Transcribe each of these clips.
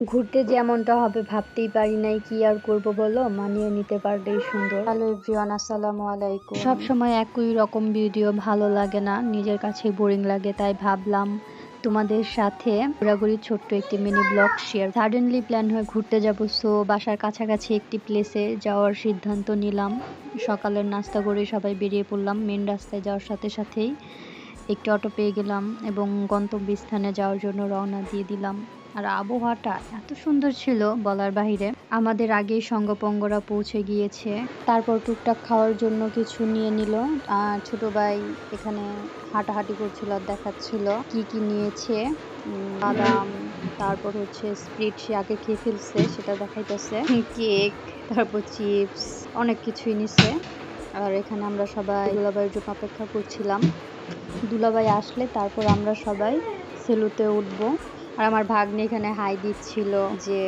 ঘুরতে যে এমনটা হবে ভাবতেই পারি নাই, কি আর করব বলো, মানিয়ে নিতে পারলেই সুন্দর। হ্যালো এভরিওয়ান, আসসালামু আলাইকুম। সব সময় একই রকম ভিডিও ভালো লাগে না, নিজের কাছে বোরিং লাগে, তাই ভাবলাম তোমাদের সাথে ঘোরাঘুরি ছোট্ট একটি mini blog share. Suddenly plan হয়ে ঘুরতে যাব, সো বাসার কাছাকাছি একটি প্লেসে যাওয়ার সিদ্ধান্ত নিলাম। সকালের নাস্তা করে সবাই বেরিয়ে পড়লাম। মেন রাস্তায় যাওয়ার সাথে সাথেই একটি অটো পেয়ে গেলাম এবং গন্তব্যস্থানে যাওয়ার জন্য রওনা দিয়ে দিলাম। আর আবহাওয়াটা এত সুন্দর ছিল বলার বাহিরে। আমাদের আগেই সঙ্গপঙ্গরা পৌঁছে গিয়েছে। তারপর টুকটাক খাওয়ার জন্য কিছু নিয়ে নিল। ছোট ভাই এখানে হাঁটাহাঁটি করছিল আর দেখাচ্ছিল কি কি নিয়েছে। বাদাম, তারপর হচ্ছে স্প্রিট, সে আগে খেয়ে ফেলছে সেটা দেখাইতেছে, কেক, তারপর চিপস, অনেক কিছুই নিছে। আর এখানে আমরা সবাই দুলাভাইয়ের জন্য অপেক্ষা করছিলাম। দুলাভাই আসলে তারপর আমরা সবাই সেলুতে উঠবো। আর আমার ভাগ্নে এখানে হাই দিচ্ছিল যে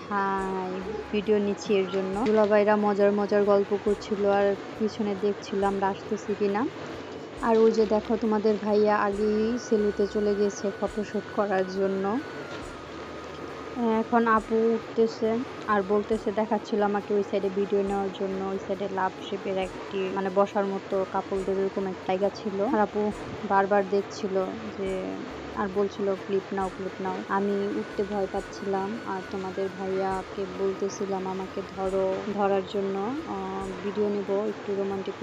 হাই, ভিডিও নিচ্ছি এর জন্য। দুলাভাইরা মজার মজার গল্প করছিল আর পিছনে দেখছিল আমরা আসতেছি কিনা। আর ওই যে দেখো, তোমাদের ভাইয়া আগেই সেলুতে চলে গেছে ফটোশুট করার জন্য। এখন আপু উঠতেছে আর বলতেছে, দেখাচ্ছিল আমাকে ওই সাইডে ভিডিও নেওয়ার জন্য। ওই সাইডে লাভ শেপের একটি মানে বসার মতো কাপড়দের এরকম একটা জায়গা ছিল। আর আপু বারবার দেখছিল যে আর বলছিল ক্লিপ নাও ক্লিপ নাও। আমি উঠতে ভয় পাচ্ছিলাম আর তোমাদের ভাইয়াকে বলতেছিলাম আমাকে ধরার জন্য, ভিডিও নেব একটু রোমান্টিক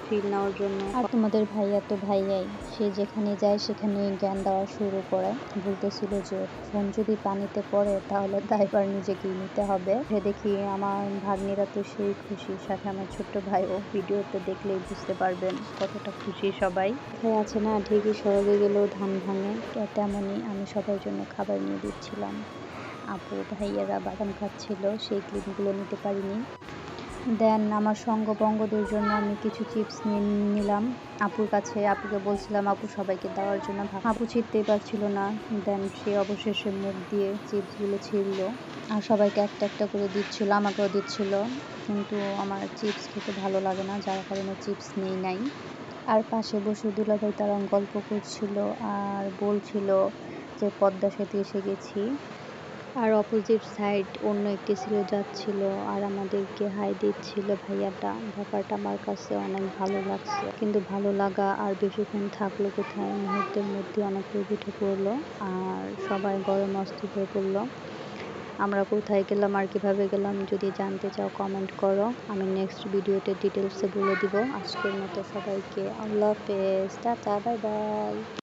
ফিল নেওয়ার জন্য। আর তোমাদের ভাইয়া তো ভাইয়াই, সে যেখানে যায় সেখানে জ্ঞান দেওয়া শুরু করে। বলতেছিল যে ফোন যদি পানিতে পড়ে তাহলে দায়ভার নিজেকেই নিতে হবে। দেখি আমার ভাগ্নিরা তো সেই খুশি, সাথে আমার ছোট্ট ভাইও। ভিডিওতে দেখলেই বুঝতে পারবেন কতটা খুশি সবাই। আছে না, ঠিকই সরবে গেলেও ধান ভাঙে, তেমনই আমি সবার জন্য খাবার নিয়ে দিচ্ছিলাম। আপু ভাইয়ারা বাদাম খাচ্ছিল, সেই ক্লিপগুলো নিতে পারিনি। দেন আমার সঙ্গবঙ্গদের জন্য আমি কিছু চিপস নিয়ে নিলাম আপুর কাছে। আপুকে বলছিলাম আপু সবাইকে দেওয়ার জন্য, আপু ছিঁড়তেই পারছিল না। দেন সে অবশেষে মুখ দিয়ে চিপসগুলো ছিঁড়ল আর সবাইকে একটা একটা করে দিচ্ছিল, আমাকেও দিচ্ছিল। কিন্তু আমার চিপস খেতে ভালো লাগে না, যার কারণে চিপস নেই নাই। আর পাশে বসে দুলাভাই তারা গল্প করছিল আর বলছিল যে পদ্মা সেতু এসে গেছি। আর অপোজিট সাইড অন্য একটি ছেলে যাচ্ছিল আর আমাদেরকে হাই দিচ্ছিল ভাইয়াটা। ব্যাপারটা আমার কাছে অনেক ভালো লাগছে, কিন্তু ভালো লাগা আর বেশিক্ষণ থাকলো কোথায়, মুহূর্তের মধ্যে অনেক রোদ উঠে পড়লো আর সবাই গরম অস্থির হয়ে পড়লো। আমরা কোথায় গেলাম আর কিভাবে গেলাম যদি জানতে চাও কমেন্ট করো, আমি নেক্সট ভিডিওতে ডিটেলসে বলে দিব। আজকের মতো সবাইকে আল্লাহ হাফেজ, টাটা, বাই বাই।